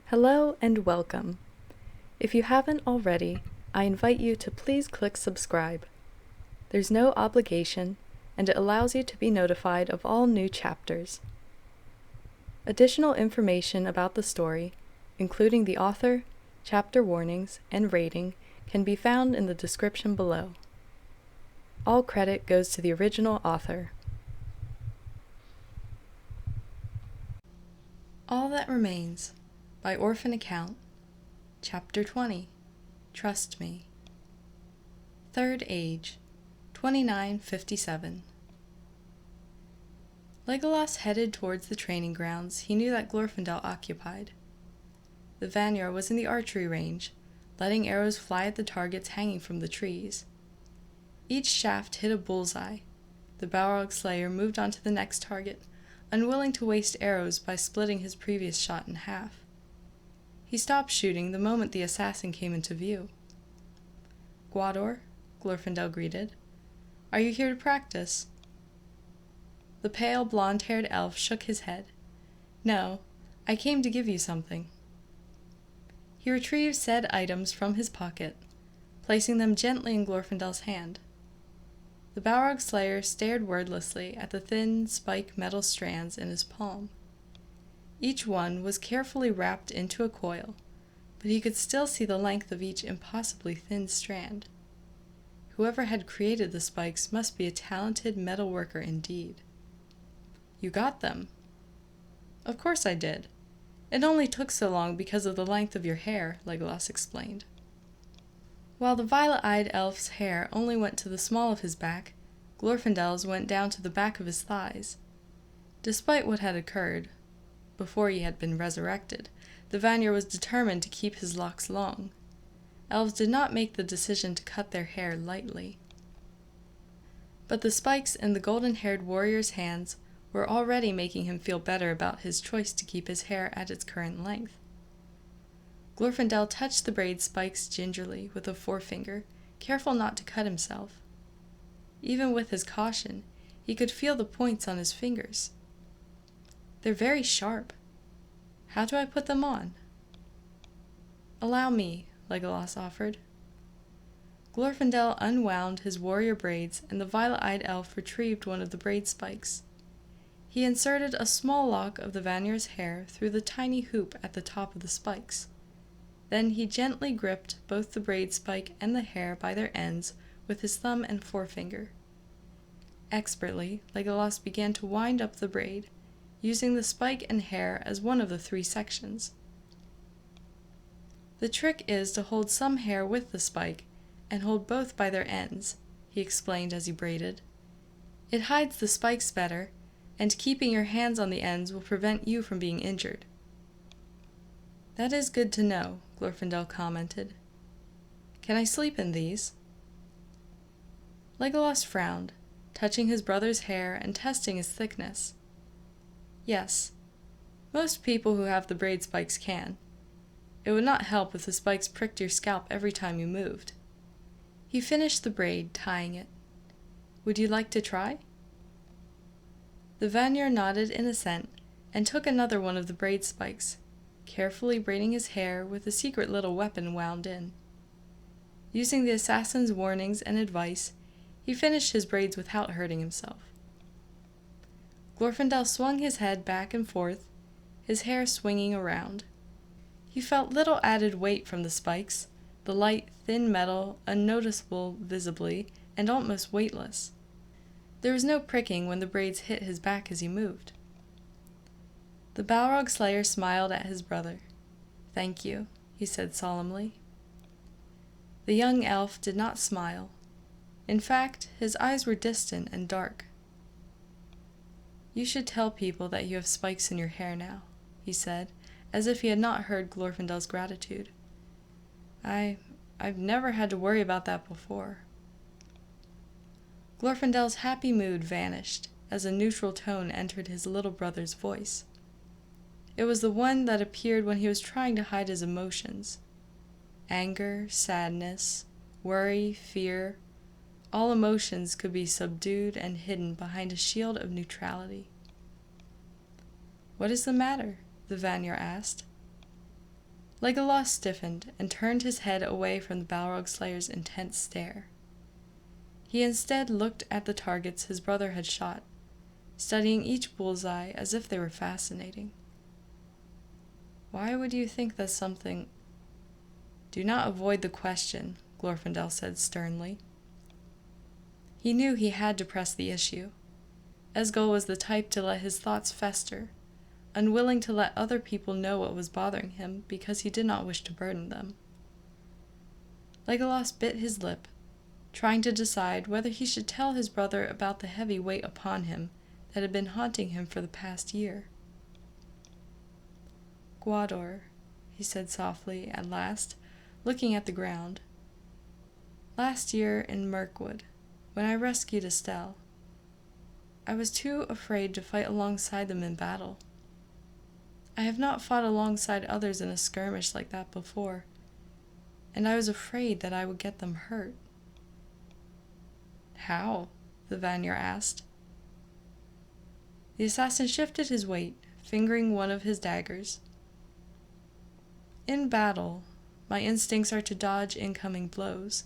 Hello and welcome. If you haven't already, I invite you to please click subscribe. There's no obligation, and it allows you to be notified of all new chapters. Additional information about the story, including the author, chapter warnings, and rating, can be found in the description below. All credit goes to the original author. All That Remains by Orphan Account, Chapter 20, Trust Me. Third Age, 2957. Legolas headed towards the training grounds he knew that Glorfindel occupied. The Vanir was in the archery range, letting arrows fly at the targets hanging from the trees. Each shaft hit a bullseye. The Balrog Slayer moved on to the next target, unwilling to waste arrows by splitting his previous shot in half. He stopped shooting the moment the assassin came into view. "Gwador," Glorfindel greeted. "Are you here to practice?" The pale, blonde-haired elf shook his head. "No, I came to give you something." He retrieved said items from his pocket, placing them gently in Glorfindel's hand. The Balrog Slayer stared wordlessly at the thin, spike metal strands in his palm. Each one was carefully wrapped into a coil, but he could still see the length of each impossibly thin strand. Whoever had created the spikes must be a talented metal worker indeed. "You got them." "Of course I did. It only took so long because of the length of your hair," Legolas explained. While the violet-eyed elf's hair only went to the small of his back, Glorfindel's went down to the back of his thighs. Despite what had occurred, before he had been resurrected, the Vanir was determined to keep his locks long. Elves did not make the decision to cut their hair lightly. But the spikes in the golden-haired warrior's hands were already making him feel better about his choice to keep his hair at its current length. Glorfindel touched the braid spikes gingerly with a forefinger, careful not to cut himself. Even with his caution, he could feel the points on his fingers. "They're very sharp. How do I put them on?" "Allow me," Legolas offered. Glorfindel unwound his warrior braids, and the violet-eyed elf retrieved one of the braid spikes. He inserted a small lock of the Vanir's hair through the tiny hoop at the top of the spikes. Then he gently gripped both the braid spike and the hair by their ends with his thumb and forefinger. Expertly, Legolas began to wind up the braid, using the spike and hair as one of the three sections. "The trick is to hold some hair with the spike, and hold both by their ends," he explained as he braided. "It hides the spikes better, and keeping your hands on the ends will prevent you from being injured." "That is good to know," Glorfindel commented. "Can I sleep in these?" Legolas frowned, touching his brother's hair and testing its thickness. "Yes, most people who have the braid spikes can. It would not help if the spikes pricked your scalp every time you moved." He finished the braid, tying it. "Would you like to try?" The Vanir nodded in assent and took another one of the braid spikes, carefully braiding his hair with a secret little weapon wound in. Using the assassin's warnings and advice, he finished his braids without hurting himself. Glorfindel swung his head back and forth, his hair swinging around. He felt little added weight from the spikes, the light, thin metal unnoticeable visibly and almost weightless. There was no pricking when the braids hit his back as he moved. The Balrog Slayer smiled at his brother. "Thank you," he said solemnly. The young elf did not smile. In fact, his eyes were distant and dark. "You should tell people that you have spikes in your hair now," he said, as if he had not heard Glorfindel's gratitude. I've never had to worry about that before." Glorfindel's happy mood vanished as a neutral tone entered his little brother's voice. It was the one that appeared when he was trying to hide his emotions. Anger, sadness, worry, fear, all emotions could be subdued and hidden behind a shield of neutrality. "What is the matter?" the Vanir asked. Legolas stiffened and turned his head away from the Balrog Slayer's intense stare. He instead looked at the targets his brother had shot, studying each bullseye as if they were fascinating. Why would you think that's something? Do not avoid the question, Glorfindel said sternly. He knew he had to press the issue. Esgil was the type to let his thoughts fester, unwilling to let other people know what was bothering him because he did not wish to burden them. Legolas bit his lip, trying to decide whether he should tell his brother about the heavy weight upon him that had been haunting him for the past year. Gwador, he said softly at last, looking at the ground. Last year in Mirkwood, when I rescued Estelle, I was too afraid to fight alongside them in battle. I have not fought alongside others in a skirmish like that before, and I was afraid that I would get them hurt. How? The Vanir asked. The assassin shifted his weight, fingering one of his daggers. In battle, my instincts are to dodge incoming blows.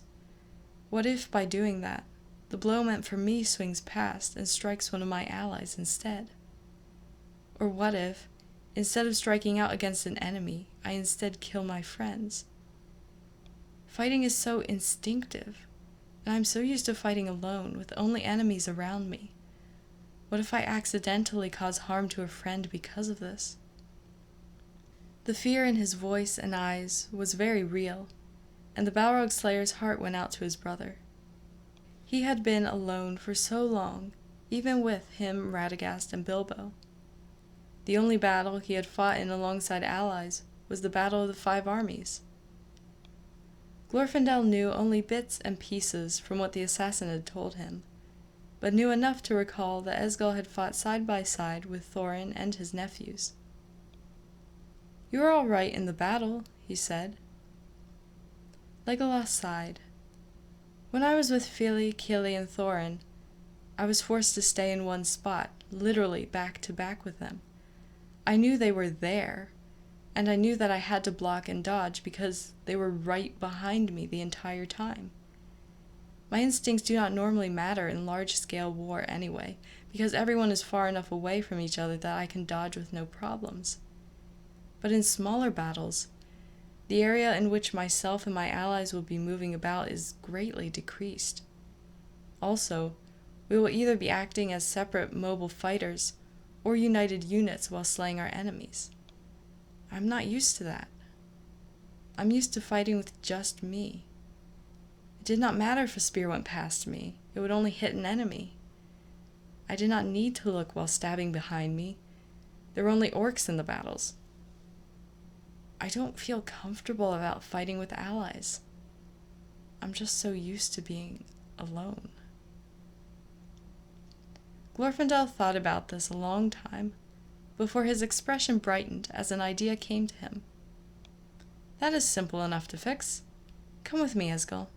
What if, by doing that, the blow meant for me swings past and strikes one of my allies instead? Or what if, instead of striking out against an enemy, I instead kill my friends? Fighting is so instinctive, and I'm so used to fighting alone with only enemies around me. What if I accidentally cause harm to a friend because of this? The fear in his voice and eyes was very real, and the Balrog Slayer's heart went out to his brother. He had been alone for so long, even with him, Radagast, and Bilbo. The only battle he had fought in alongside allies was the Battle of the Five Armies. Glorfindel knew only bits and pieces from what the assassin had told him, but knew enough to recall that Esgil had fought side by side with Thorin and his nephews. "You were all right in the battle," he said. Legolas sighed. "When I was with Fili, Kili, and Thorin, I was forced to stay in one spot, literally back to back with them. I knew they were there, and I knew that I had to block and dodge because they were right behind me the entire time. My instincts do not normally matter in large-scale war anyway, because everyone is far enough away from each other that I can dodge with no problems. But in smaller battles, the area in which myself and my allies will be moving about is greatly decreased. Also, we will either be acting as separate mobile fighters or united units while slaying our enemies. I'm not used to that. I'm used to fighting with just me. It did not matter if a spear went past me. It would only hit an enemy. I did not need to look while stabbing behind me. There were only orcs in the battles. I don't feel comfortable about fighting with allies. I'm just so used to being alone." Glorfindel thought about this a long time, before his expression brightened as an idea came to him. "That is simple enough to fix. Come with me, Esgil."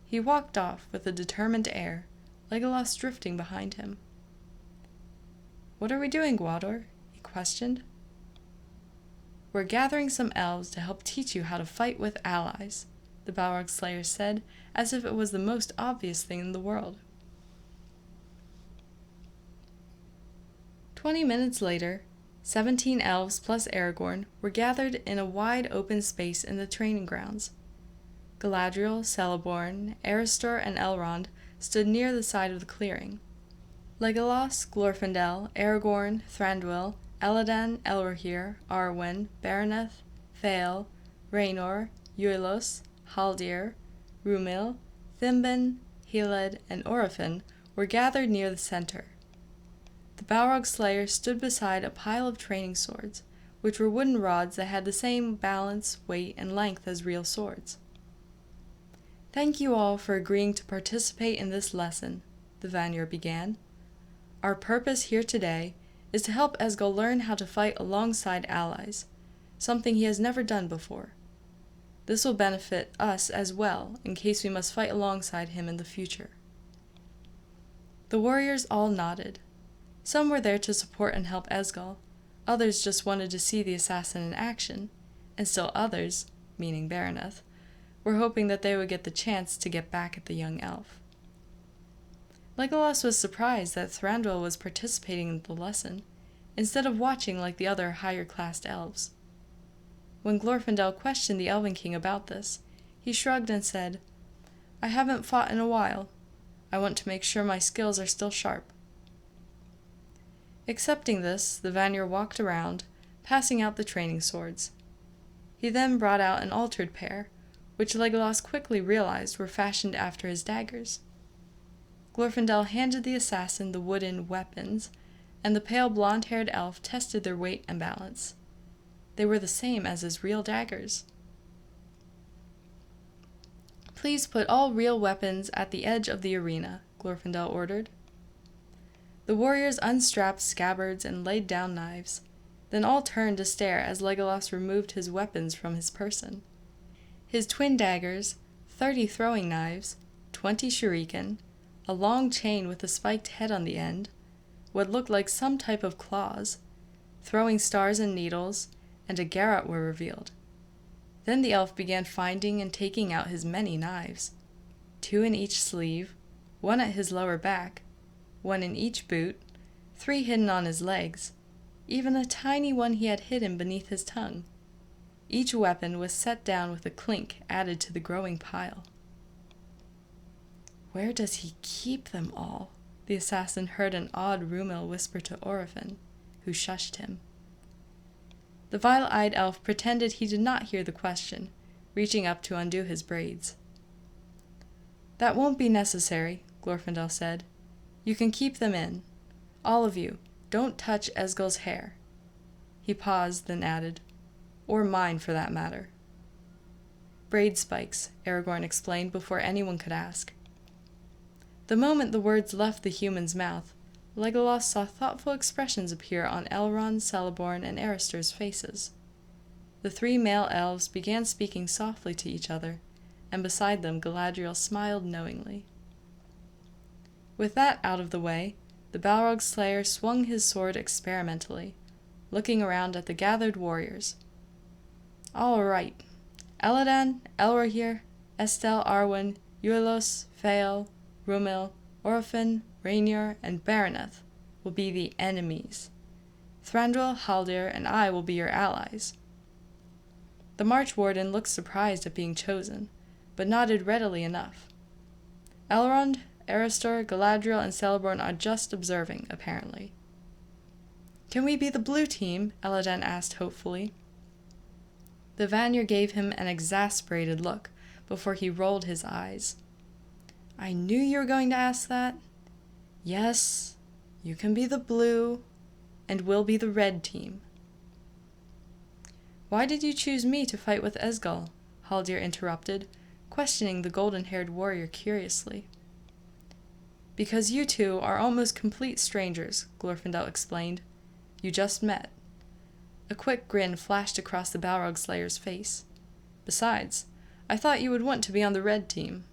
He walked off with a determined air, Legolas drifting behind him. "What are we doing, Gwador?" he questioned. "We're gathering some elves to help teach you how to fight with allies," the Balrog Slayer said, as if it was the most obvious thing in the world. 20 minutes later, 17 elves plus Aragorn were gathered in a wide open space in the training grounds. Galadriel, Celeborn, Aristor, and Elrond stood near the side of the clearing. Legolas, Glorfindel, Aragorn, Thranduil, Elladan, Elrohir, Arwen, Baraneth, Thale, Rainor, Uilos, Haldir, Rúmil, Thimben, Heled, and Orifin were gathered near the center. The Balrog Slayer stood beside a pile of training swords, which were wooden rods that had the same balance, weight, and length as real swords. "Thank you all for agreeing to participate in this lesson," the Vanir began. "Our purpose here today is to help Esgil learn how to fight alongside allies, something he has never done before. This will benefit us as well, in case we must fight alongside him in the future." The warriors all nodded. Some were there to support and help Esgil, others just wanted to see the assassin in action, and still others, meaning Baraneth, were hoping that they would get the chance to get back at the young elf. Legolas was surprised that Thranduil was participating in the lesson, instead of watching like the other higher-classed elves. When Glorfindel questioned the Elven King about this, he shrugged and said, "I haven't fought in a while. I want to make sure my skills are still sharp." Accepting this, the Vanir walked around, passing out the training swords. He then brought out an altered pair, which Legolas quickly realized were fashioned after his daggers. Glorfindel handed the assassin the wooden weapons, and the pale blonde-haired elf tested their weight and balance. They were the same as his real daggers. "Please put all real weapons at the edge of the arena," Glorfindel ordered. The warriors unstrapped scabbards and laid down knives. Then all turned to stare as Legolas removed his weapons from his person. His twin daggers, 30 throwing knives, 20 shuriken, a long chain with a spiked head on the end, what looked like some type of claws, throwing stars and needles, and a garrote were revealed. Then the elf began finding and taking out his many knives, 2 in each sleeve, 1 at his lower back, 1 in each boot, 3 hidden on his legs, even a tiny one he had hidden beneath his tongue. Each weapon was set down with a clink added to the growing pile. "Where does he keep them all?" the assassin heard an odd reeealllyyy whisper to Orphan, who shushed him. The vile-eyed elf pretended he did not hear the question, reaching up to undo his braids. "That won't be necessary," Glorfindel said. "You can keep them in. All of you, don't touch Esgil's hair." He paused, then added, "Or mine, for that matter." "Braid spikes," Aragorn explained before anyone could ask. The moment the words left the human's mouth, Legolas saw thoughtful expressions appear on Elrond, Celeborn, and Aristor's faces. The 3 male elves began speaking softly to each other, and beside them Galadriel smiled knowingly. With that out of the way, the Balrog Slayer swung his sword experimentally, looking around at the gathered warriors. "All right. Elladan, Elrohir, Estel, Arwen, Uilos, Fael, Rúmil, Orphan, Rainor, and Baraneth will be the enemies. Thranduil, Haldir, and I will be your allies." The March Warden looked surprised at being chosen, but nodded readily enough. Elrond, Aristor, Galadriel, and Celeborn are just observing, apparently. "Can we be the blue team?" Elladan asked hopefully. The Vanir gave him an exasperated look before he rolled his eyes. "I knew you were going to ask that. Yes, you can be the blue, and we'll be the red team." "Why did you choose me to fight with Esgil?" Haldir interrupted, questioning the golden-haired warrior curiously. "Because you two are almost complete strangers," Glorfindel explained. "You just met." A quick grin flashed across the Balrog Slayer's face. "Besides, I thought you would want to be on the red team."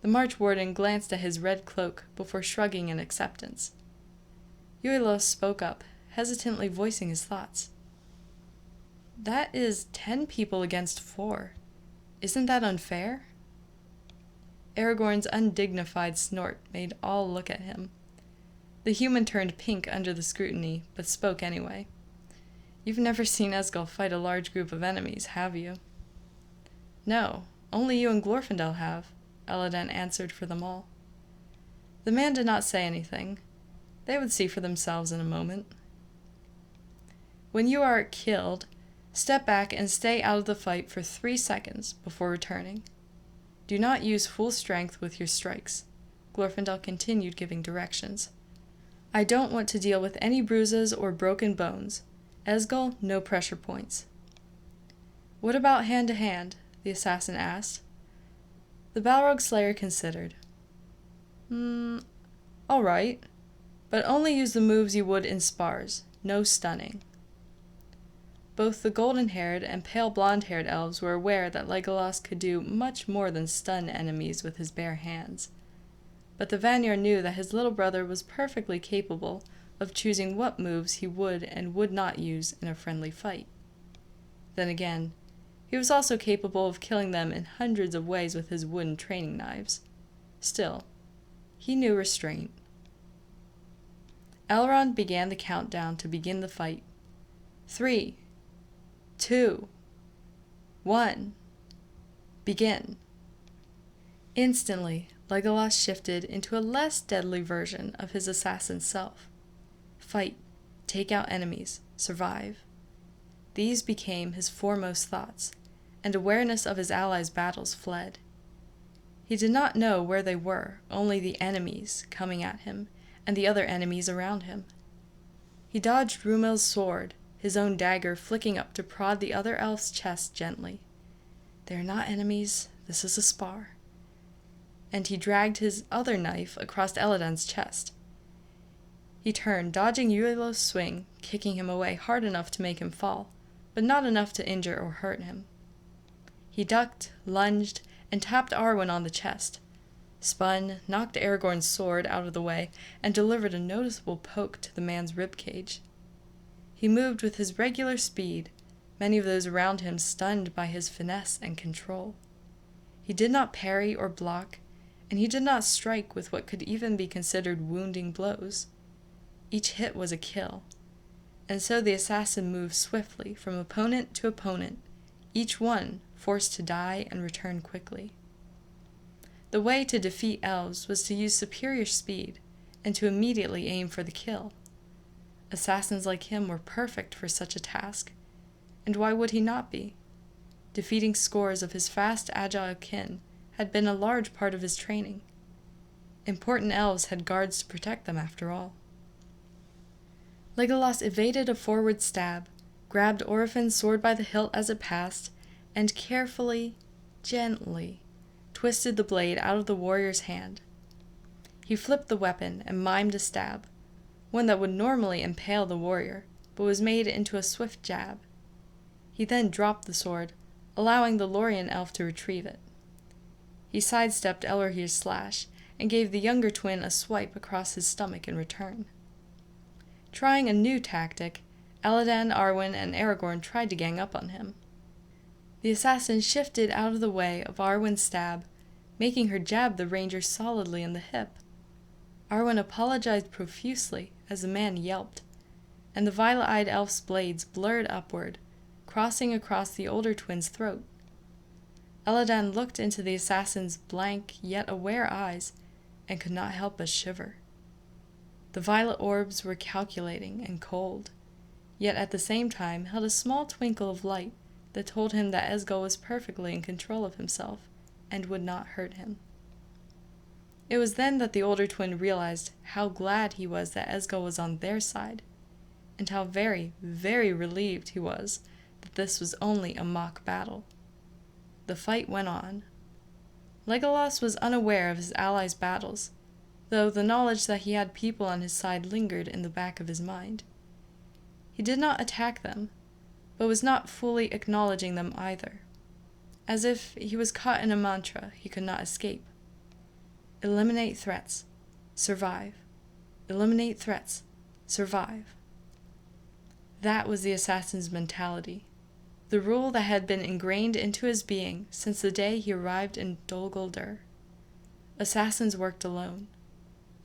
The March Warden glanced at his red cloak before shrugging in acceptance. Uilos spoke up, hesitantly voicing his thoughts. "That is 10 people against 4. Isn't that unfair?" Aragorn's undignified snort made all look at him. The human turned pink under the scrutiny, but spoke anyway. "You've never seen Esgil fight a large group of enemies, have you?" "No, only you and Glorfindel have," Elladan answered for them all. The man did not say anything. They would see for themselves in a moment. "When you are killed, step back and stay out of the fight for 3 seconds before returning. Do not use full strength with your strikes," Glorfindel continued giving directions. "I don't want to deal with any bruises or broken bones. Esgil, no pressure points." "What about hand-to-hand?" the assassin asked. The Balrog Slayer considered. All right, but only use the moves you would in spars, no stunning." Both the golden-haired and pale blonde-haired elves were aware that Legolas could do much more than stun enemies with his bare hands. But the Vanir knew that his little brother was perfectly capable of choosing what moves he would and would not use in a friendly fight. Then again, he was also capable of killing them in hundreds of ways with his wooden training knives. Still, he knew restraint. Elrond began the countdown to begin the fight. 3, 2, 1. Begin. Instantly, Legolas shifted into a less deadly version of his assassin self. Fight, take out enemies, survive. These became his foremost thoughts, and awareness of his allies' battles fled. He did not know where they were, only the enemies coming at him, and the other enemies around him. He dodged Rúmel's sword, his own dagger flicking up to prod the other elf's chest gently. They are not enemies, this is a spar. And he dragged his other knife across Elladan's chest. He turned, dodging Uilos' swing, kicking him away hard enough to make him fall, but not enough to injure or hurt him. He ducked, lunged, and tapped Arwen on the chest, spun, knocked Aragorn's sword out of the way, and delivered a noticeable poke to the man's ribcage. He moved with his regular speed, many of those around him stunned by his finesse and control. He did not parry or block, and he did not strike with what could even be considered wounding blows. Each hit was a kill, and so the assassin moved swiftly from opponent to opponent, each one forced to die and return quickly. The way to defeat elves was to use superior speed and to immediately aim for the kill. Assassins like him were perfect for such a task, and why would he not be? Defeating scores of his fast, agile kin had been a large part of his training. Important elves had guards to protect them after all. Legolas evaded a forward stab, grabbed Orphan's sword by the hilt as it passed, and carefully, gently, twisted the blade out of the warrior's hand. He flipped the weapon and mimed a stab, one that would normally impale the warrior, but was made into a swift jab. He then dropped the sword, allowing the Lorien elf to retrieve it. He sidestepped Elrohir's slash and gave the younger twin a swipe across his stomach in return. Trying a new tactic, Elladan, Arwen, and Aragorn tried to gang up on him. The assassin shifted out of the way of Arwen's stab, making her jab the ranger solidly in the hip. Arwen apologized profusely as the man yelped, and the violet-eyed elf's blades blurred upward, crossing across the older twin's throat. Elladan looked into the assassin's blank yet aware eyes and could not help but shiver. The violet orbs were calculating and cold, yet at the same time held a small twinkle of light that told him that Esgil was perfectly in control of himself and would not hurt him. It was then that the older twin realized how glad he was that Esgil was on their side, and how very, very relieved he was that this was only a mock battle. The fight went on. Legolas was unaware of his allies' battles, though the knowledge that he had people on his side lingered in the back of his mind. He did not attack them, but was not fully acknowledging them either, as if he was caught in a mantra he could not escape. Eliminate threats, survive. Eliminate threats, survive. That was the assassin's mentality, the rule that had been ingrained into his being since the day he arrived in Dol Guldur. Assassins worked alone.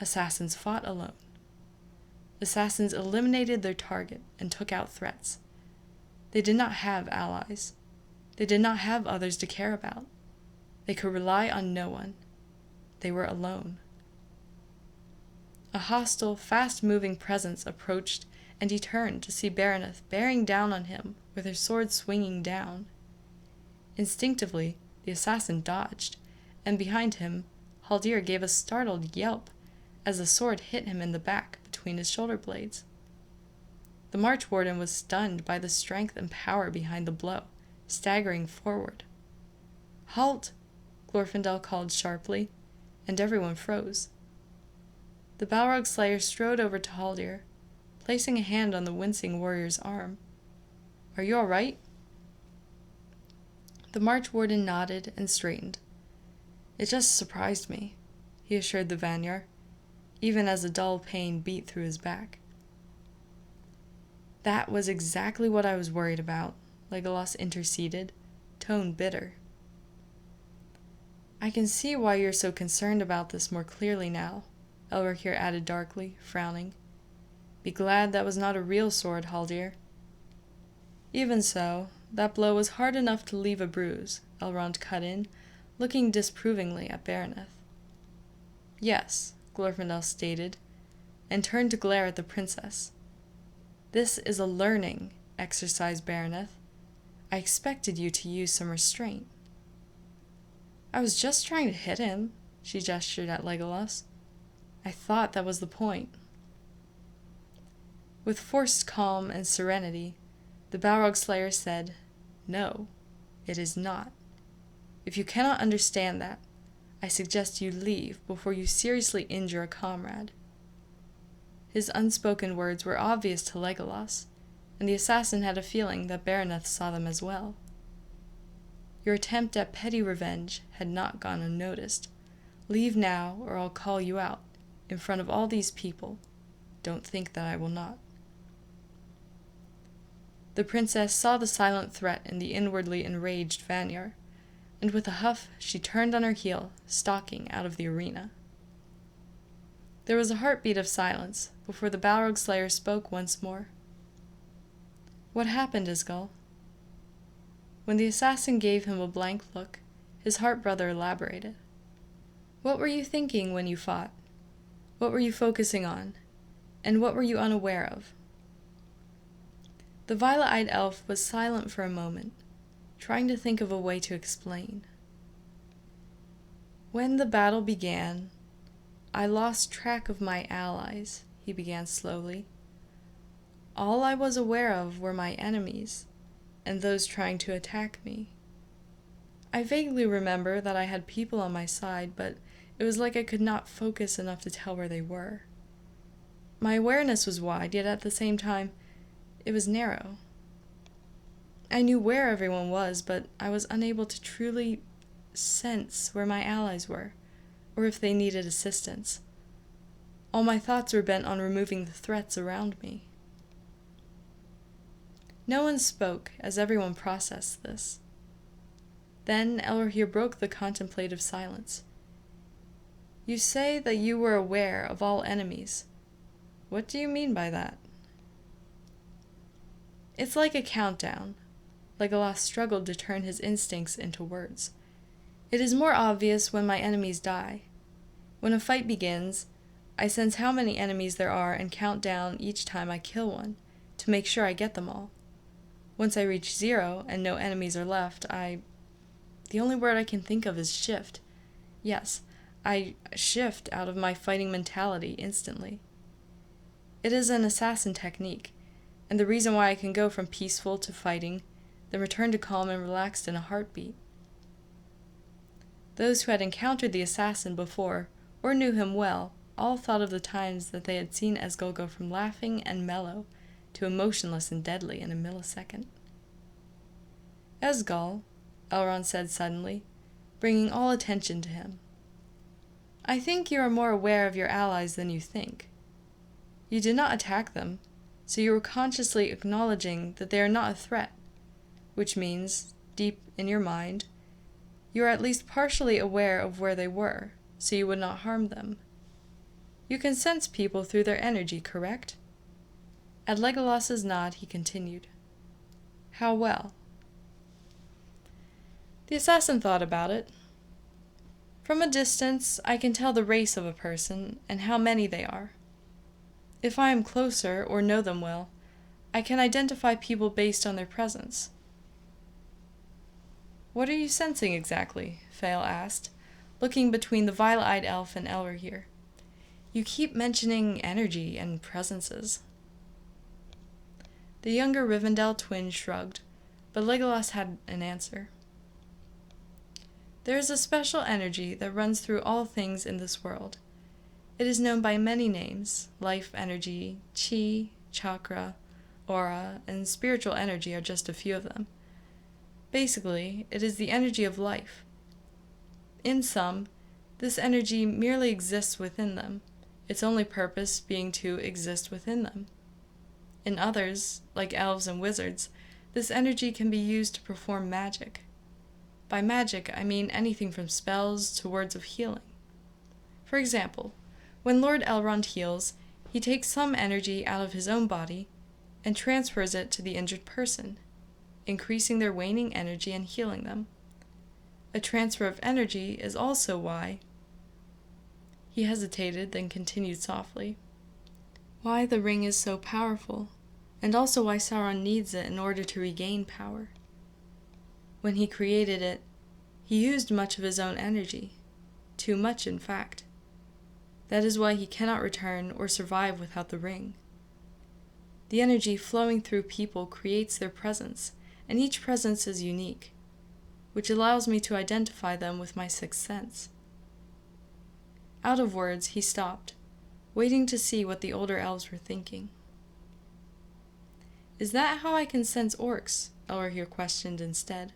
Assassins fought alone. Assassins eliminated their target and took out threats. They did not have allies. They did not have others to care about. They could rely on no one. They were alone. A hostile, fast-moving presence approached, and he turned to see Baraneth bearing down on him with her sword swinging down. Instinctively, the assassin dodged, and behind him, Haldir gave a startled yelp as the sword hit him in the back between his shoulder blades. The March Warden was stunned by the strength and power behind the blow, staggering forward. "Halt!" Glorfindel called sharply, and everyone froze. The Balrog Slayer strode over to Haldir, placing a hand on the wincing warrior's arm. "Are you all right?" The March Warden nodded and straightened. "It just surprised me," he assured the Vanyar, even as a dull pain beat through his back. "That was exactly what I was worried about," Legolas interceded, tone bitter. I can see why you're so concerned about this more clearly now, Elrohir added darkly, frowning. Be glad that was not a real sword, Haldir. Even so, that blow was hard enough to leave a bruise, Elrond cut in, looking disapprovingly at Baraneth. Yes, Glorfindel stated, and turned to glare at the princess. This is a learning exercise, Baraneth. I expected you to use some restraint. I was just trying to hit him, she gestured at Legolas. I thought that was the point. With forced calm and serenity, the Balrog Slayer said, No, it is not. If you cannot understand that, I suggest you leave before you seriously injure a comrade. His unspoken words were obvious to Legolas, and the assassin had a feeling that Baraneth saw them as well. Your attempt at petty revenge had not gone unnoticed. Leave now, or I'll call you out, in front of all these people. Don't think that I will not. The princess saw the silent threat in the inwardly enraged Vanyar, and with a huff she turned on her heel, stalking out of the arena. There was a heartbeat of silence before the Balrog Slayer spoke once more. What happened, Isgol? When the assassin gave him a blank look, his heart-brother elaborated. What were you thinking when you fought? What were you focusing on? And what were you unaware of? The violet-eyed elf was silent for a moment, trying to think of a way to explain. When the battle began, I lost track of my allies, he began slowly. All I was aware of were my enemies, and those trying to attack me. I vaguely remember that I had people on my side, but it was like I could not focus enough to tell where they were. My awareness was wide, yet at the same time, it was narrow. I knew where everyone was, but I was unable to truly sense where my allies were, or if they needed assistance. All my thoughts were bent on removing the threats around me. No one spoke as everyone processed this. Then Elrohir broke the contemplative silence. You say that you were aware of all enemies. What do you mean by that? It's like a countdown. Legolas struggled to turn his instincts into words. It is more obvious when my enemies die. When a fight begins, I sense how many enemies there are and count down each time I kill one, to make sure I get them all. Once I reach 0 and no enemies are left, the only word I can think of is shift. Yes, I shift out of my fighting mentality instantly. It is an assassin technique, and the reason why I can go from peaceful to fighting, then return to calm and relaxed in a heartbeat. Those who had encountered the assassin before, or knew him well, all thought of the times that they had seen Esgol go from laughing and mellow to emotionless and deadly in a millisecond. Esgol, Elrond said suddenly, bringing all attention to him. I think you are more aware of your allies than you think. You did not attack them, so you were consciously acknowledging that they are not a threat, which means, deep in your mind, you are at least partially aware of where they were, so you would not harm them. You can sense people through their energy, correct? At Legolas's nod, he continued. How well? The assassin thought about it. From a distance, I can tell the race of a person and how many they are. If I am closer or know them well, I can identify people based on their presence. What are you sensing exactly? Fael asked, looking between the violet-eyed elf and Elrohir. You keep mentioning energy and presences. The younger Rivendell twin shrugged, but Legolas had an answer. There is a special energy that runs through all things in this world. It is known by many names. Life energy, chi, chakra, aura, and spiritual energy are just a few of them. Basically, it is the energy of life. In some, this energy merely exists within them, its only purpose being to exist within them. In others, like elves and wizards, This energy can be used to perform magic. By magic, I mean anything from spells to words of healing. For example, when Lord Elrond heals, he takes some energy out of his own body and transfers it to the injured person, increasing their waning energy and healing them. A transfer of energy is also why— He hesitated, then continued softly. Why the ring is so powerful, and also why Sauron needs it in order to regain power. When he created it, he used much of his own energy, too much in fact. That is why he cannot return or survive without the ring. The energy flowing through people creates their presence, and each presence is unique, which allows me to identify them with my sixth sense. Out of words, he stopped, waiting to see what the older elves were thinking. Is that how I can sense orcs? Elrohir questioned instead.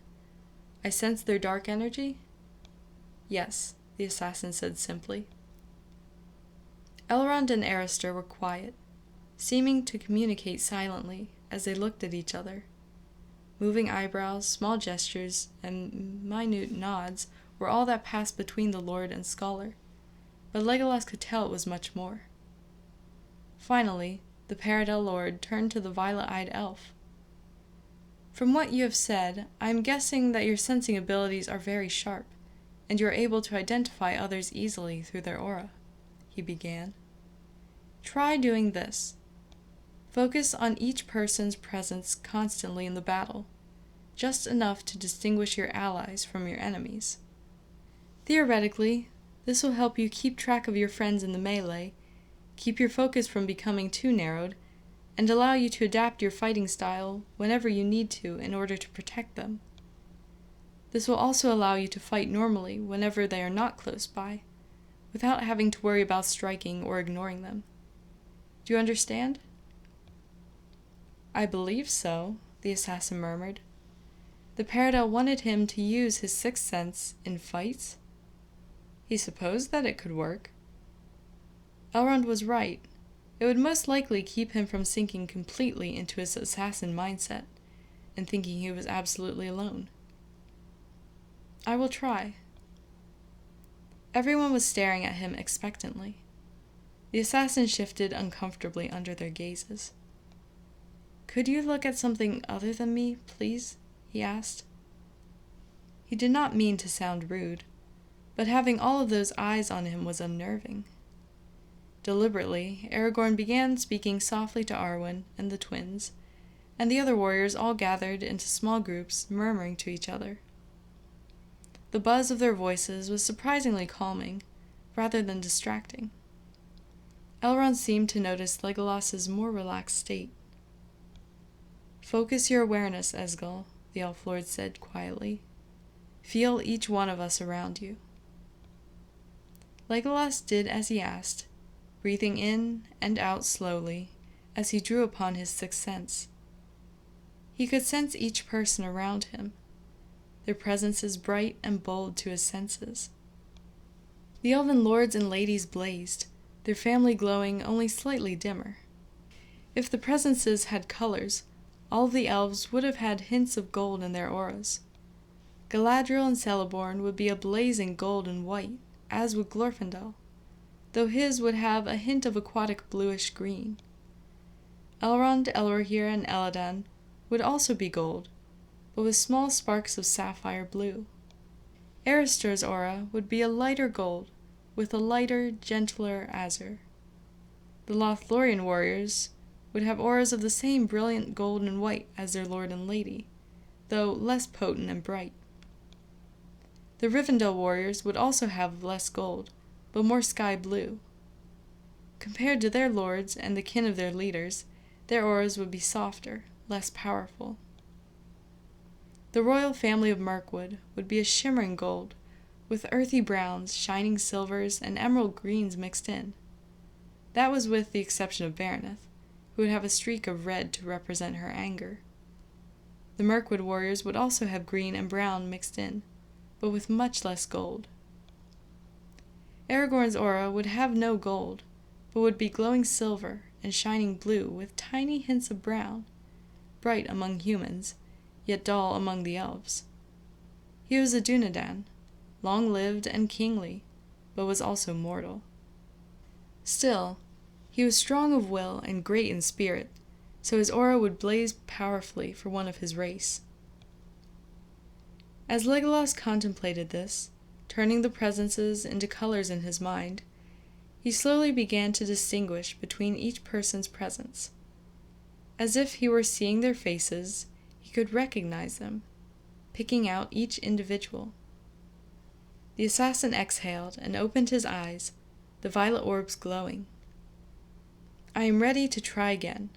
I sense their dark energy? Yes, the assassin said simply. Elrond and Eristor were quiet, seeming to communicate silently as they looked at each other. Moving eyebrows, small gestures, and minute nods were all that passed between the lord and scholar, but Legolas could tell it was much more. Finally, the Paradel Lord turned to the violet-eyed elf. From what you have said, I am guessing that your sensing abilities are very sharp, and you are able to identify others easily through their aura, he began. Try doing this. Focus on each person's presence constantly in the battle, just enough to distinguish your allies from your enemies. Theoretically, this will help you keep track of your friends in the melee, keep your focus from becoming too narrowed, and allow you to adapt your fighting style whenever you need to in order to protect them. This will also allow you to fight normally whenever they are not close by, without having to worry about striking or ignoring them. Do you understand? I believe so, the assassin murmured. The Paradel wanted him to use his sixth sense in fights? He supposed that it could work. Elrond was right. It would most likely keep him from sinking completely into his assassin mindset and thinking he was absolutely alone. I will try. Everyone was staring at him expectantly. The assassin shifted uncomfortably under their gazes. Could you look at something other than me, please? He asked. He did not mean to sound rude, but having all of those eyes on him was unnerving. Deliberately, Aragorn began speaking softly to Arwen and the twins, and the other warriors all gathered into small groups, murmuring to each other. The buzz of their voices was surprisingly calming, rather than distracting. Elrond seemed to notice Legolas's more relaxed state. Focus your awareness, Esgil, the Elf Lord said quietly. Feel each one of us around you. Legolas did as he asked, breathing in and out slowly as he drew upon his sixth sense. He could sense each person around him, their presences bright and bold to his senses. The elven lords and ladies blazed, their family glowing only slightly dimmer. If the presences had colors, all of the elves would have had hints of gold in their auras. Galadriel and Celeborn would be a blazing gold and white, as would Glorfindel, though his would have a hint of aquatic bluish green. Elrond, Elrohir, and Elladan would also be gold, but with small sparks of sapphire blue. Eristor's aura would be a lighter gold, with a lighter, gentler azure. The Lothlorien warriors would have auras of the same brilliant gold and white as their lord and lady, though less potent and bright. The Rivendell warriors would also have less gold, but more sky blue. Compared to their lords and the kin of their leaders, their auras would be softer, less powerful. The royal family of Mirkwood would be a shimmering gold, with earthy browns, shining silvers, and emerald greens mixed in. That was with the exception of Baraneth, who would have a streak of red to represent her anger. The Mirkwood warriors would also have green and brown mixed in, but with much less gold. Aragorn's aura would have no gold, but would be glowing silver and shining blue with tiny hints of brown, bright among humans, yet dull among the elves. He was a Dunedain, long-lived and kingly, but was also mortal. Still, he was strong of will and great in spirit, so his aura would blaze powerfully for one of his race. As Legolas contemplated this, turning the presences into colors in his mind, he slowly began to distinguish between each person's presence. As if he were seeing their faces, he could recognize them, picking out each individual. The assassin exhaled and opened his eyes, the violet orbs glowing. "I am ready to try again."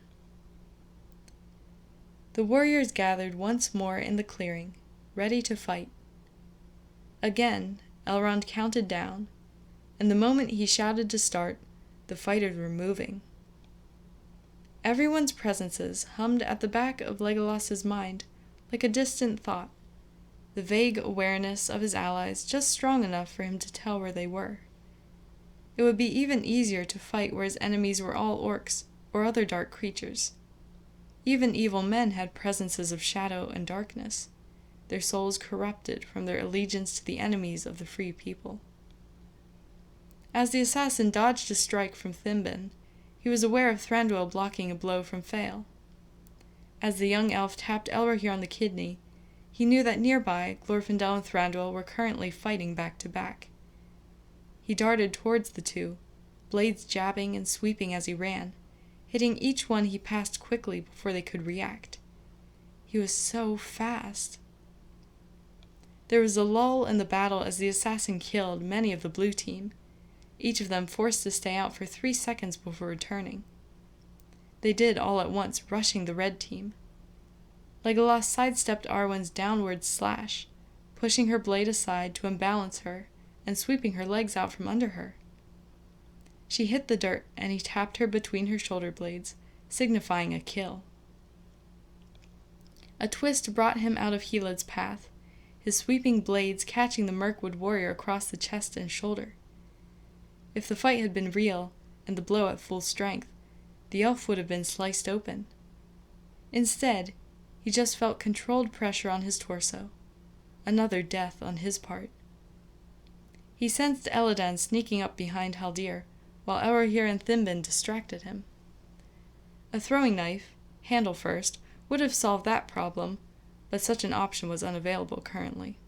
The warriors gathered once more in the clearing, ready to fight. Again, Elrond counted down, and the moment he shouted to start, the fighters were moving. Everyone's presences hummed at the back of Legolas's mind like a distant thought, the vague awareness of his allies just strong enough for him to tell where they were. It would be even easier to fight where his enemies were all orcs or other dark creatures. Even evil men had presences of shadow and darkness, their souls corrupted from their allegiance to the enemies of the free people. As the assassin dodged a strike from Thimben, he was aware of Thranduil blocking a blow from Fael. As the young elf tapped Elrohir on the kidney, he knew that nearby Glorfindel and Thranduil were currently fighting back to back. He darted towards the two, blades jabbing and sweeping as he ran, hitting each one he passed quickly before they could react. He was so fast. There was a lull in the battle as the assassin killed many of the blue team, each of them forced to stay out for 3 seconds before returning. They did all at once, rushing the red team. Legolas sidestepped Arwen's downward slash, pushing her blade aside to imbalance her and sweeping her legs out from under her. She hit the dirt, and he tapped her between her shoulder blades, signifying a kill. A twist brought him out of Helad's path, his sweeping blades catching the Mirkwood warrior across the chest and shoulder. If the fight had been real, and the blow at full strength, the elf would have been sliced open. Instead, he just felt controlled pressure on his torso, another death on his part. He sensed Elladan sneaking up behind Haldir, while Elrohir and Thimben distracted him. A throwing knife, handle first, would have solved that problem, but such an option was unavailable currently.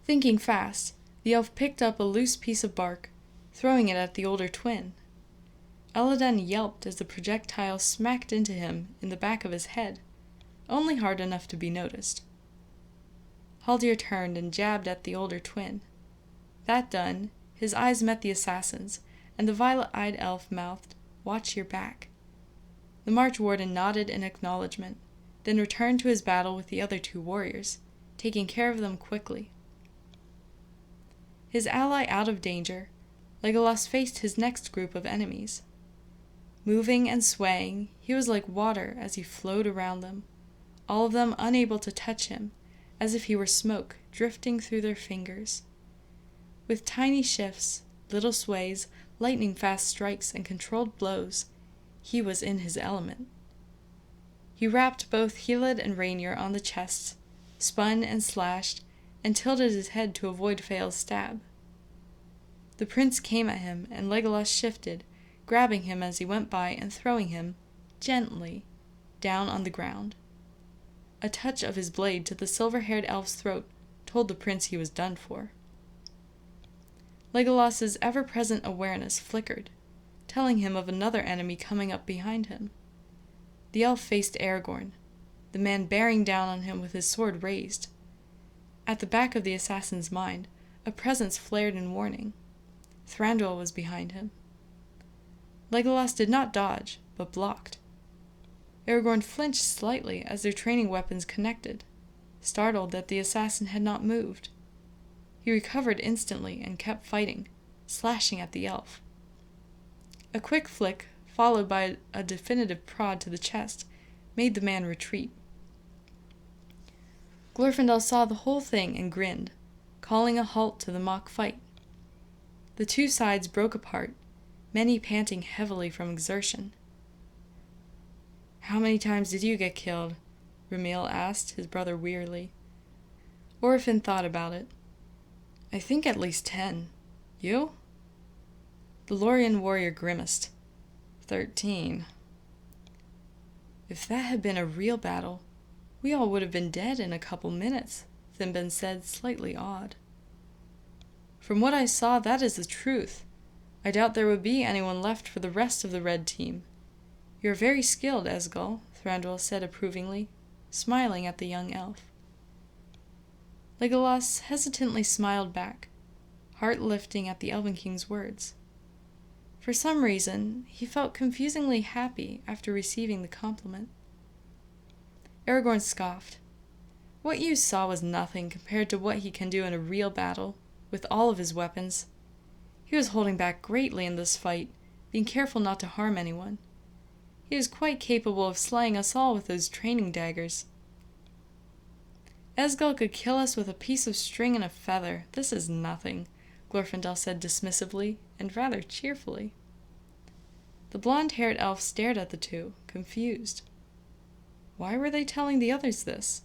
Thinking fast, the elf picked up a loose piece of bark, throwing it at the older twin. Elladan yelped as the projectile smacked into him in the back of his head, only hard enough to be noticed. Haldir turned and jabbed at the older twin. That done, his eyes met the assassin's, and the violet-eyed elf mouthed, "Watch your back." The March Warden nodded in acknowledgement, then returned to his battle with the other 2 warriors, taking care of them quickly. His ally out of danger, Legolas faced his next group of enemies. Moving and swaying, he was like water as he flowed around them, all of them unable to touch him, as if he were smoke drifting through their fingers. With tiny shifts, little sways, lightning-fast strikes, and controlled blows, he was in his element. He rapped both Helad and Rainor on the chests, spun and slashed, and tilted his head to avoid Fael's stab. The prince came at him, and Legolas shifted, grabbing him as he went by and throwing him, gently, down on the ground. A touch of his blade to the silver-haired elf's throat told the prince he was done for. Legolas's ever-present awareness flickered, telling him of another enemy coming up behind him. The elf faced Aragorn, the man bearing down on him with his sword raised. At the back of the assassin's mind, a presence flared in warning. Thranduil was behind him. Legolas did not dodge, but blocked. Aragorn flinched slightly as their training weapons connected, startled that the assassin had not moved. He recovered instantly and kept fighting, slashing at the elf. A quick flick, followed by a definitive prod to the chest, made the man retreat. Glorfindel saw the whole thing and grinned, calling a halt to the mock fight. The 2 sides broke apart, many panting heavily from exertion. "How many times did you get killed?" Reeealllyyy asked his brother wearily. Orphan thought about it. I think at least 10. You? The Lorien warrior grimaced. 13. If that had been a real battle, we all would have been dead in a couple minutes, Thimben said, slightly awed. From what I saw, that is the truth. I doubt there would be anyone left for the rest of the red team. You are very skilled, Esgil, Thranduil said approvingly, smiling at the young elf. Legolas hesitantly smiled back, heart lifting at the Elven King's words. For some reason, he felt confusingly happy after receiving the compliment. Aragorn scoffed. What you saw was nothing compared to what he can do in a real battle, with all of his weapons. He was holding back greatly in this fight, being careful not to harm anyone. He was quite capable of slaying us all with those training daggers. Esgil could kill us with a piece of string and a feather. This is nothing, Glorfindel said dismissively, and rather cheerfully. The blonde-haired elf stared at the two, confused. Why were they telling the others this?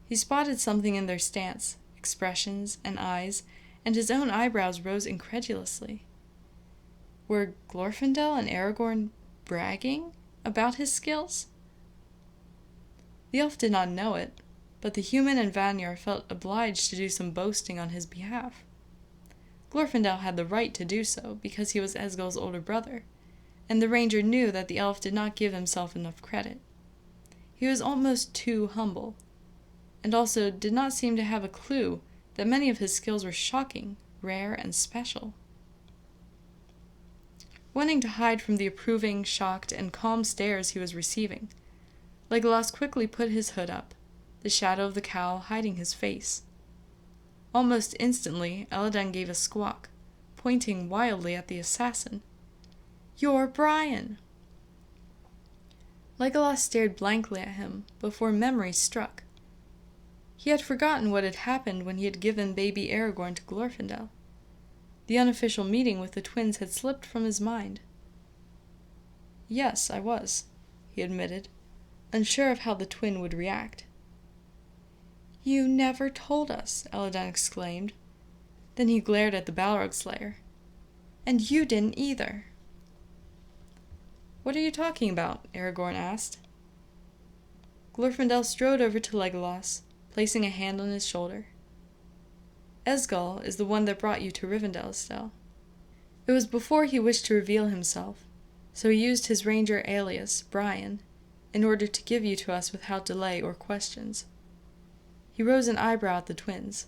He spotted something in their stance, expressions, and eyes, and his own eyebrows rose incredulously. Were Glorfindel and Aragorn bragging about his skills? The elf did not know it, but the human and Vanir felt obliged to do some boasting on his behalf. Glorfindel had the right to do so because he was Esgil's older brother, and the ranger knew that the elf did not give himself enough credit. He was almost too humble, and also did not seem to have a clue that many of his skills were shocking, rare, and special. Wanting to hide from the approving, shocked, and calm stares he was receiving, Legolas quickly put his hood up, the shadow of the cowl hiding his face. Almost instantly, Elladan gave a squawk, pointing wildly at the assassin. "You're Brian!" Legolas stared blankly at him before memory struck. He had forgotten what had happened when he had given baby Aragorn to Glorfindel. The unofficial meeting with the twins had slipped from his mind. "Yes, I was," he admitted, unsure of how the twin would react. "You never told us," Elladan exclaimed. Then he glared at the Balrog Slayer. "And you didn't either." "What are you talking about?" Aragorn asked. Glorfindel strode over to Legolas, placing a hand on his shoulder. "Esgil is the one that brought you to Rivendell, Estelle. It was before he wished to reveal himself, so he used his ranger alias, Brian, in order to give you to us without delay or questions." He rose an eyebrow at the twins.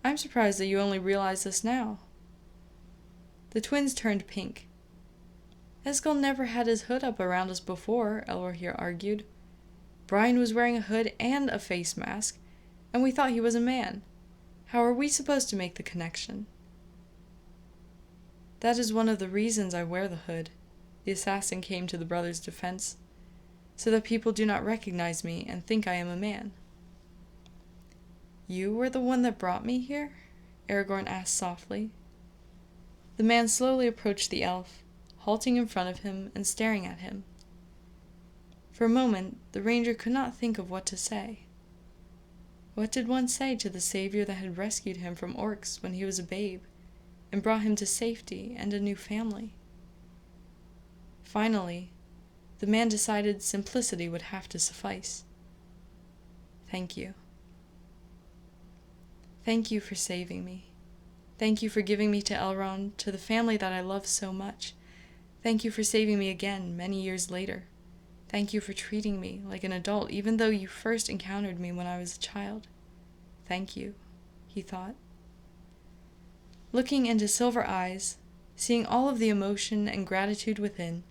"I'm surprised that you only realize this now." The twins turned pink. "Esgil never had his hood up around us before," Elrohir argued. "Brian was wearing a hood and a face mask, and we thought he was a man. How are we supposed to make the connection?" "That is one of the reasons I wear the hood," the assassin came to the brothers' defense, "so that people do not recognize me and think I am a man." "You were the one that brought me here?" Aragorn asked softly. The man slowly approached the elf, halting in front of him and staring at him. For a moment, the ranger could not think of what to say. What did one say to the savior that had rescued him from orcs when he was a babe, and brought him to safety and a new family? Finally, the man decided simplicity would have to suffice. "Thank you. Thank you for saving me. Thank you for giving me to Elrond, to the family that I love so much. Thank you for saving me again many years later. Thank you for treating me like an adult even though you first encountered me when I was a child. Thank you," he thought. Looking into silver eyes, seeing all of the emotion and gratitude within,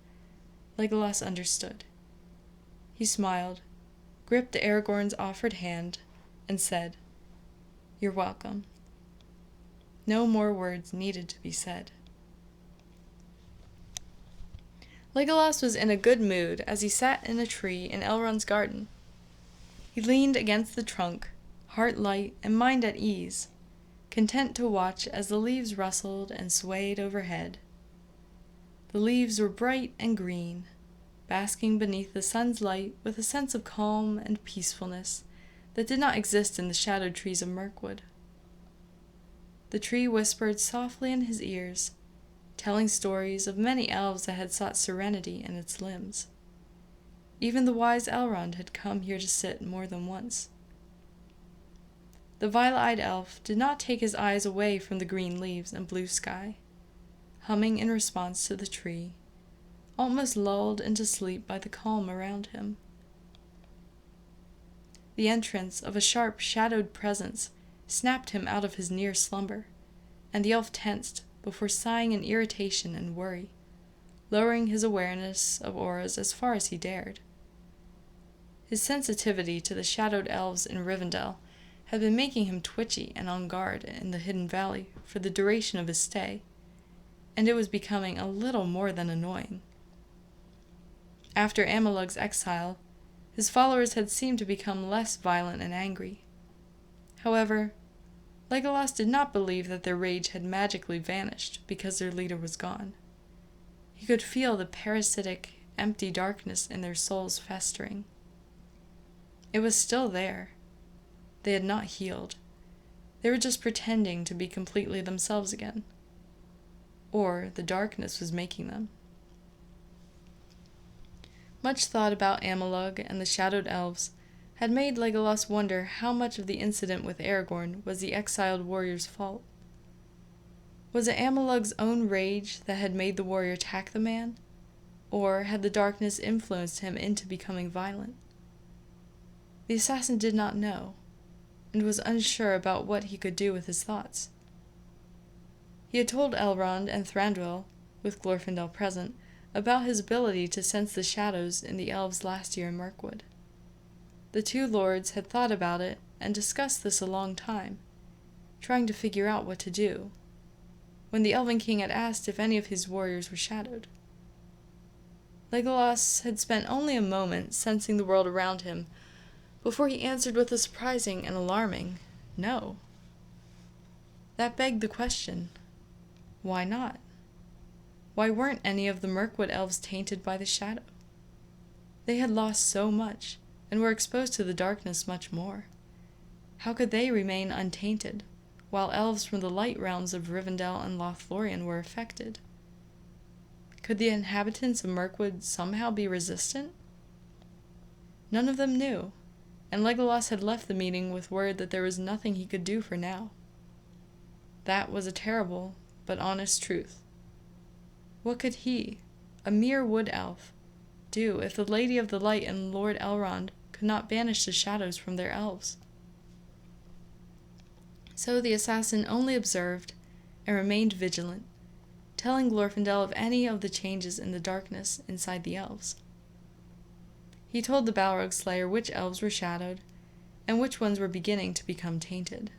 Legolas understood. He smiled, gripped Aragorn's offered hand, and said, "You're welcome." No more words needed to be said. Legolas was in a good mood as he sat in a tree in Elrond's garden. He leaned against the trunk, heart light and mind at ease, content to watch as the leaves rustled and swayed overhead. The leaves were bright and green, basking beneath the sun's light with a sense of calm and peacefulness that did not exist in the shadowed trees of Mirkwood. The tree whispered softly in his ears, telling stories of many elves that had sought serenity in its limbs. Even the wise Elrond had come here to sit more than once. The violet-eyed elf did not take his eyes away from the green leaves and blue sky, humming in response to the tree, almost lulled into sleep by the calm around him. The entrance of a sharp, shadowed presence snapped him out of his near slumber, and the elf tensed before sighing in irritation and worry, lowering his awareness of auras as far as he dared. His sensitivity to the shadowed elves in Rivendell had been making him twitchy and on guard in the Hidden Valley for the duration of his stay, and it was becoming a little more than annoying. After Amulug's exile, his followers had seemed to become less violent and angry. However, Legolas did not believe that their rage had magically vanished because their leader was gone. He could feel the parasitic, empty darkness in their souls festering. It was still there. They had not healed. They were just pretending to be completely themselves again. Or the darkness was making them. Much thought about Amulug and the shadowed elves had made Legolas wonder how much of the incident with Aragorn was the exiled warrior's fault. Was it Amulug's own rage that had made the warrior attack the man, or had the darkness influenced him into becoming violent? The assassin did not know, and was unsure about what he could do with his thoughts. He had told Elrond and Thranduil, with Glorfindel present, about his ability to sense the shadows in the elves last year in Mirkwood. The two lords had thought about it and discussed this a long time, trying to figure out what to do, when the Elven King had asked if any of his warriors were shadowed. Legolas had spent only a moment sensing the world around him before he answered with a surprising and alarming no. That begged the question, why not? Why weren't any of the Mirkwood elves tainted by the shadow? They had lost so much, and were exposed to the darkness much more. How could they remain untainted, while elves from the light realms of Rivendell and Lothlorien were affected? Could the inhabitants of Mirkwood somehow be resistant? None of them knew, and Legolas had left the meeting with word that there was nothing he could do for now. That was a terrible but honest truth. What could he, a mere wood elf, do if the Lady of the Light and Lord Elrond could not banish the shadows from their elves? So the assassin only observed and remained vigilant, telling Glorfindel of any of the changes in the darkness inside the elves. He told the Balrog Slayer which elves were shadowed, and which ones were beginning to become tainted.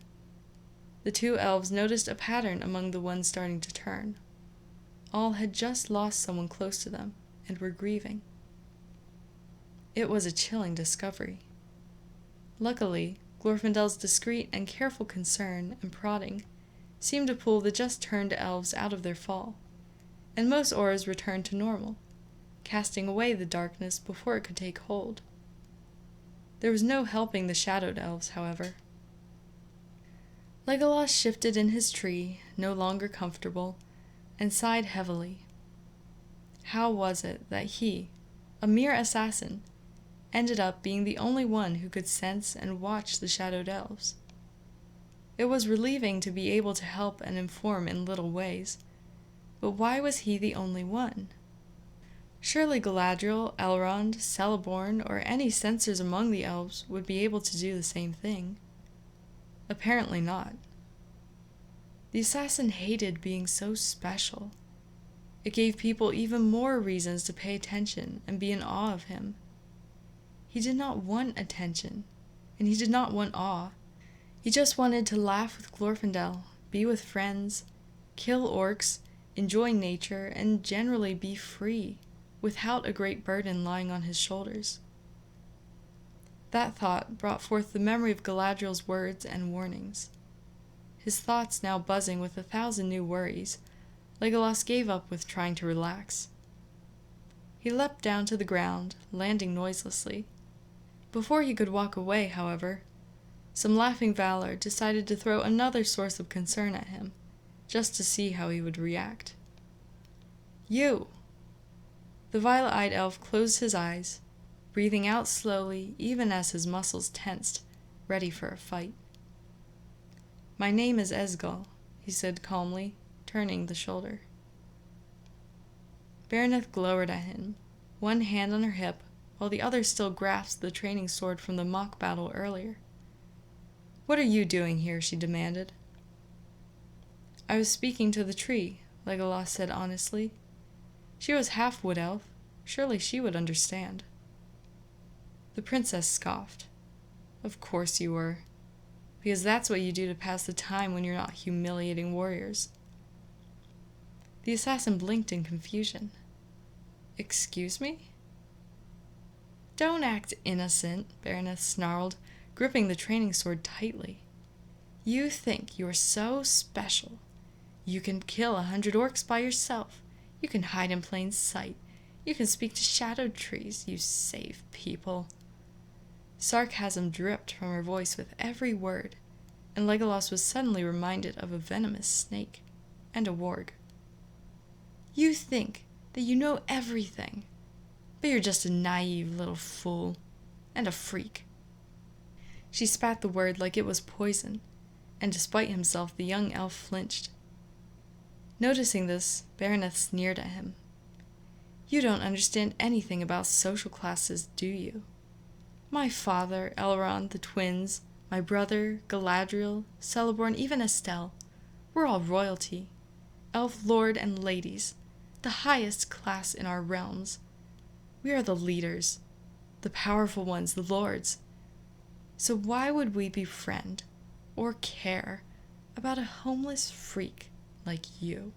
The two elves noticed a pattern among the ones starting to turn. All had just lost someone close to them, and were grieving. It was a chilling discovery. Luckily, Glorfindel's discreet and careful concern and prodding seemed to pull the just-turned elves out of their fall, and most auras returned to normal, casting away the darkness before it could take hold. There was no helping the shadowed elves, however. Legolas shifted in his tree, no longer comfortable, and sighed heavily. How was it that he, a mere assassin, ended up being the only one who could sense and watch the shadowed elves? It was relieving to be able to help and inform in little ways, but why was he the only one? Surely Galadriel, Elrond, Celeborn, or any censors among the elves would be able to do the same thing. Apparently not. The assassin hated being so special. It gave people even more reasons to pay attention and be in awe of him. He did not want attention, and he did not want awe. He just wanted to laugh with Glorfindel, be with friends, kill orcs, enjoy nature, and generally be free, without a great burden lying on his shoulders. That thought brought forth the memory of Galadriel's words and warnings. His thoughts now buzzing with 1,000 new worries, Legolas gave up with trying to relax. He He leapt down to the ground, landing noiselessly. Before he could walk away, however, some laughing valor decided to throw another source of concern at him, just to see how he would react. "You!" The violet-eyed elf closed his eyes, breathing out slowly even as his muscles tensed, ready for a fight. "My name is Esgil," he said calmly, turning the shoulder. Baroneth glowered at him, one hand on her hip, while the other still grasped the training sword from the mock battle earlier. "What are you doing here?" she demanded. "I was speaking to the tree," Legolas said honestly. She was half wood elf. Surely she would understand. The princess scoffed. "Of course you were. Because that's what you do to pass the time when you're not humiliating warriors." The assassin blinked in confusion. "Excuse me?" "Don't act innocent," Baroneth snarled, gripping the training sword tightly. "You think you're so special. You can kill 100 orcs by yourself. You can hide in plain sight. You can speak to shadowed trees. You save people." Sarcasm dripped from her voice with every word, and Legolas was suddenly reminded of a venomous snake and a warg. "You think that you know everything, but you're just a naive little fool and a freak." She spat the word like it was poison, and despite himself the young elf flinched. Noticing this, Baroneth sneered at him. "You don't understand anything about social classes, do you? My father, Elrond, the twins, my brother, Galadriel, Celeborn, even Estelle, we're all royalty, elf lord and ladies, the highest class in our realms. We are the leaders, the powerful ones, the lords. So why would we befriend or care about a homeless freak like you?"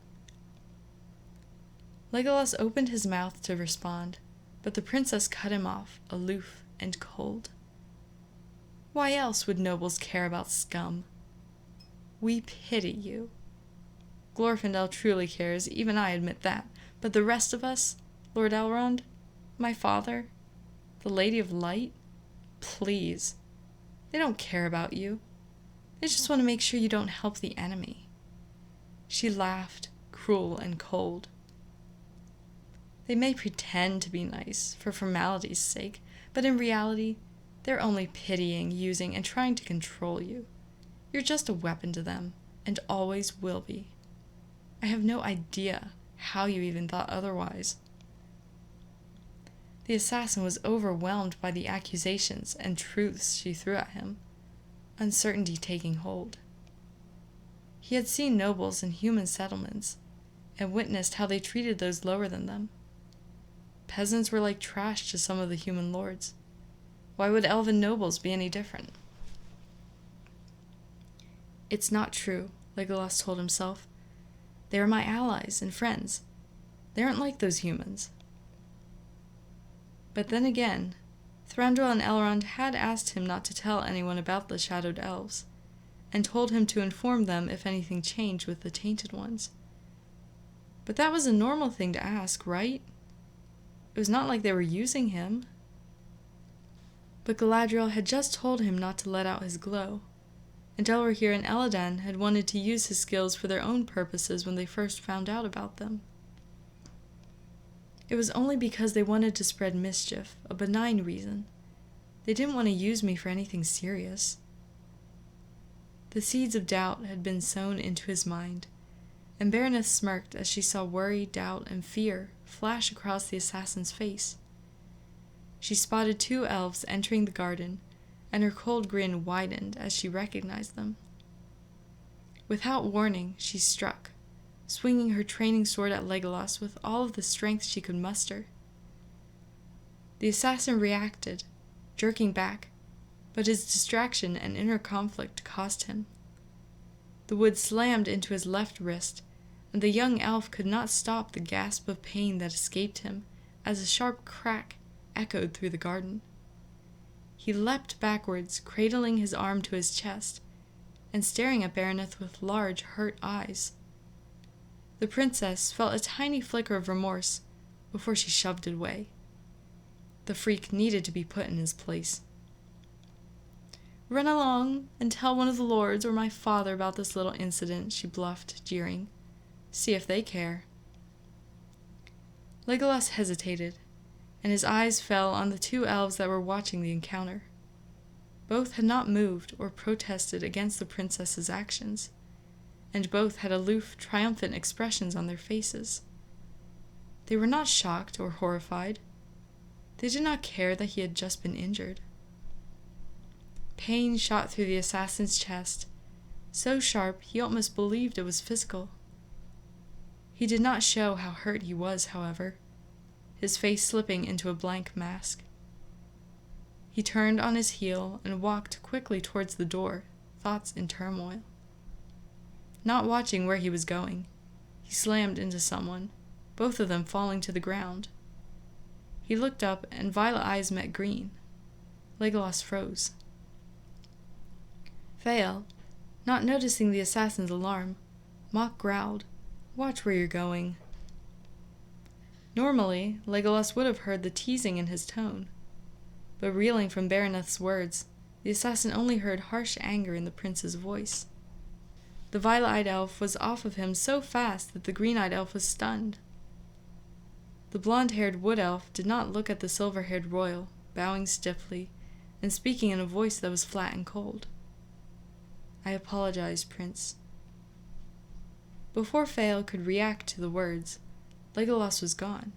Legolas opened his mouth to respond, but the princess cut him off, aloof and cold. "Why else would nobles care about scum? We pity you. Glorfindel truly cares, even I admit that, but the rest of us, Lord Elrond, my father, the Lady of Light, please, they don't care about you. They just want to make sure you don't help the enemy." She laughed, cruel and cold. "They may pretend to be nice, for formality's sake, but in reality, they're only pitying, using, and trying to control you. You're just a weapon to them, and always will be. I have no idea how you even thought otherwise." The assassin was overwhelmed by the accusations and truths she threw at him, uncertainty taking hold. He had seen nobles in human settlements, and witnessed how they treated those lower than them. Peasants were like trash to some of the human lords. Why would elven nobles be any different? "It's not true," Legolas told himself. "They are my allies and friends. They aren't like those humans." But then again, Thranduil and Elrond had asked him not to tell anyone about the shadowed elves, and told him to inform them if anything changed with the Tainted Ones. But that was a normal thing to ask, right? It was not like they were using him. But Galadriel had just told him not to let out his glow, and Elrohir and Elladan had wanted to use his skills for their own purposes when they first found out about them. It was only because they wanted to spread mischief, a benign reason. They didn't want to use me for anything serious. The seeds of doubt had been sown into his mind, and Baroneth smirked as she saw worry, doubt, and fear flash across the assassin's face. She spotted 2 elves entering the garden, and her cold grin widened as she recognized them. Without warning, she struck, swinging her training sword at Legolas with all of the strength she could muster. The assassin reacted, jerking back, but his distraction and inner conflict cost him. The wood slammed into his left wrist, and the young elf could not stop the gasp of pain that escaped him as a sharp crack echoed through the garden. He leapt backwards, cradling his arm to his chest, and staring at Baroneth with large, hurt eyes. The princess felt a tiny flicker of remorse before she shoved it away. The freak needed to be put in his place. "Run along and tell one of the lords or my father about this little incident," she bluffed, jeering. "See if they care." Legolas hesitated, and his eyes fell on the two elves that were watching the encounter. Both had not moved or protested against the princess's actions, and both had aloof, triumphant expressions on their faces. They were not shocked or horrified. They did not care that he had just been injured. Pain shot through the assassin's chest, so sharp he almost believed it was physical. He did not show how hurt he was, however, his face slipping into a blank mask. He turned on his heel and walked quickly towards the door, thoughts in turmoil. Not watching where he was going, he slammed into someone, both of them falling to the ground. He looked up, and violet eyes met green. Legolas froze. Fael, not noticing the assassin's alarm, mock growled, "Watch where you're going." Normally, Legolas would have heard the teasing in his tone, but reeling from Baraneth's words, the assassin only heard harsh anger in the prince's voice. The violet-eyed elf was off of him so fast that the green-eyed elf was stunned. The blonde-haired wood elf did not look at the silver-haired royal, bowing stiffly and speaking in a voice that was flat and cold. "I apologize, Prince." Before Fael could react to the words, Legolas was gone.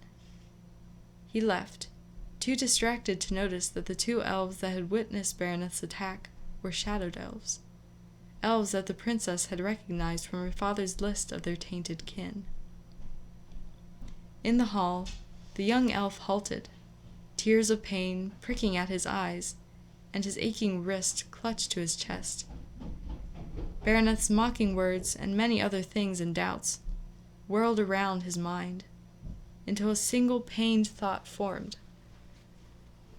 He left, too distracted to notice that the two elves that had witnessed Baraneth's attack were shadowed elves, elves that the princess had recognized from her father's list of their tainted kin. In the hall, the young elf halted, tears of pain pricking at his eyes, and his aching wrist clutched to his chest. Baraneth's mocking words and many other things and doubts whirled around his mind, until a single pained thought formed.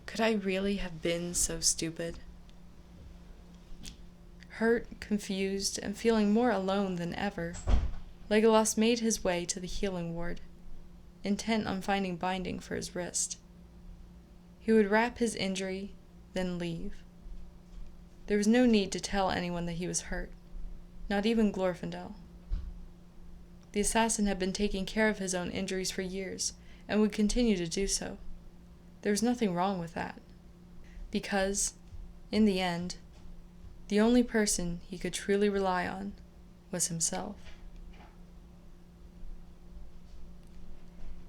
Could I really have been so stupid? Hurt, confused, and feeling more alone than ever, Legolas made his way to the healing ward, intent on finding binding for his wrist. He would wrap his injury, then leave. There was no need to tell anyone that he was hurt, not even Glorfindel. The assassin had been taking care of his own injuries for years, and would continue to do so. There was nothing wrong with that, because, in the end, the only person he could truly rely on was himself.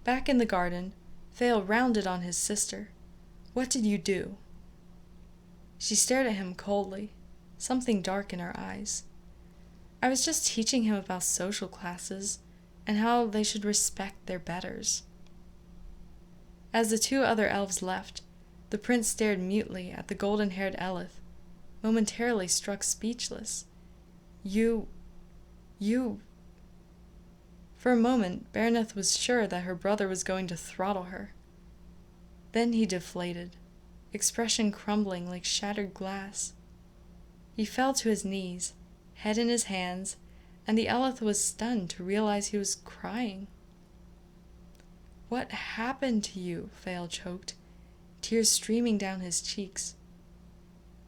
Back in the garden, Fael rounded on his sister. "What did you do?" She stared at him coldly, something dark in her eyes. "I was just teaching him about social classes and how they should respect their betters." As the two other elves left, the prince stared mutely at the golden-haired elf, momentarily struck speechless. You... For a moment, Baraneth was sure that her brother was going to throttle her. Then he deflated, expression crumbling like shattered glass. He fell to his knees, head in his hands, and the elf was stunned to realize he was crying. "What happened to you?" Fael choked, tears streaming down his cheeks.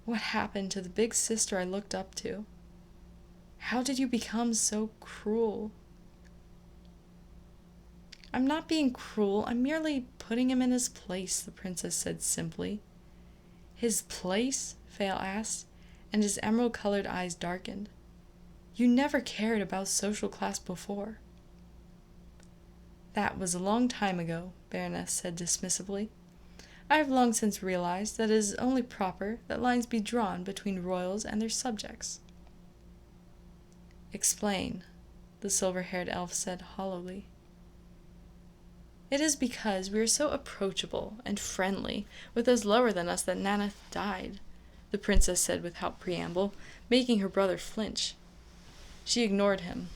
"What happened to the big sister I looked up to? How did you become so cruel?" "I'm not being cruel, I'm merely putting him in his place," the princess said simply. "His place?" Fael asked, and his emerald-colored eyes darkened. "You never cared about social class before." "That was a long time ago," Baraneth said dismissively. "I have long since realized that it is only proper that lines be drawn between royals and their subjects." "Explain," the silver-haired elf said hollowly. "It is because we are so approachable and friendly with those lower than us that Naneth died," the princess said without preamble, making her brother flinch. She ignored him.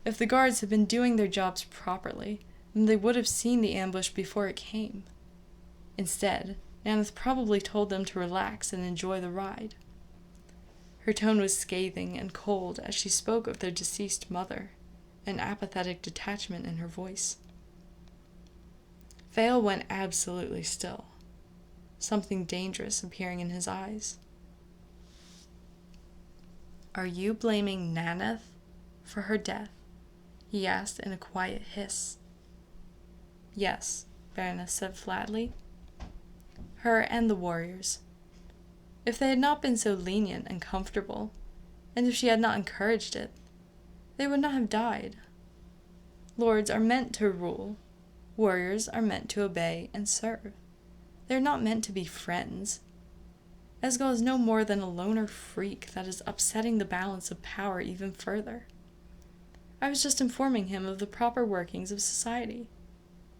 If the guards had been doing their jobs properly, then they would have seen the ambush before it came. Instead, Naneth probably told them to relax and enjoy the ride. Her tone was scathing and cold as she spoke of their deceased mother, an apathetic detachment in her voice. Fael went absolutely still, something dangerous appearing in his eyes. "Are you blaming Naneth for her death?" he asked in a quiet hiss. "Yes," Baroness said flatly. "Her and the warriors. If they had not been so lenient and comfortable, and if she had not encouraged it, they would not have died. Lords are meant to rule. Warriors are meant to obey and serve. They are not meant to be friends. Esgil is no more than a loner freak that is upsetting the balance of power even further. I was just informing him of the proper workings of society,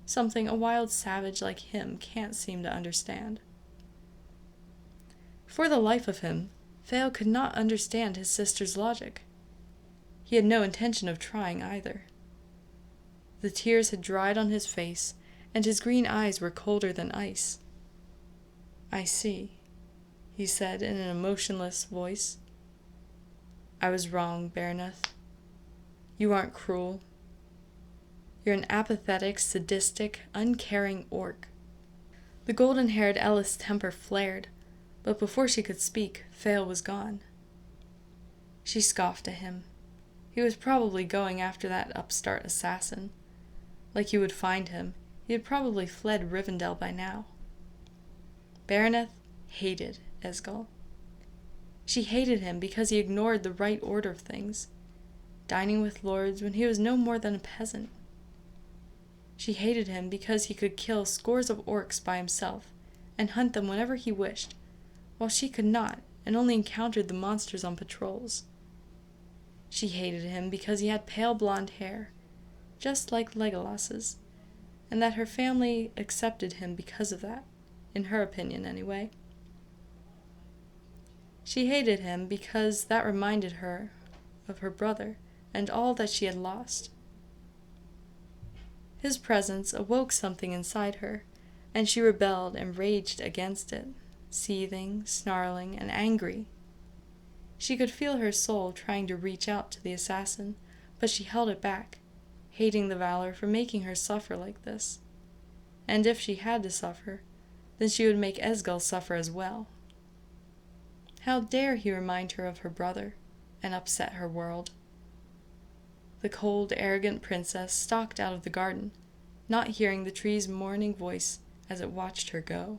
something a wild savage like him can't seem to understand." For the life of him, Fael could not understand his sister's logic. He had no intention of trying either. The tears had dried on his face, and his green eyes were colder than ice. "I see," he said in an emotionless voice. "I was wrong, Baroness. You aren't cruel. You're an apathetic, sadistic, uncaring orc." The golden-haired Ellis' temper flared, but before she could speak, Fael was gone. She scoffed at him. He was probably going after that upstart assassin. Like he would find him, he had probably fled Rivendell by now. Baroneth hated Esgil. She hated him because he ignored the right order of things, dining with lords when he was no more than a peasant. She hated him because he could kill scores of orcs by himself and hunt them whenever he wished, while she could not and only encountered the monsters on patrols. She hated him because he had pale blonde hair, just like Legolas's, and that her family accepted him because of that, in her opinion anyway. She hated him because that reminded her of her brother and all that she had lost. His presence awoke something inside her, and she rebelled and raged against it, seething, snarling, and angry. She could feel her soul trying to reach out to the assassin, but she held it back, hating the Valor for making her suffer like this. And if she had to suffer, then she would make Esgil suffer as well. How dare he remind her of her brother, and upset her world? The cold, arrogant princess stalked out of the garden, not hearing the tree's mourning voice as it watched her go.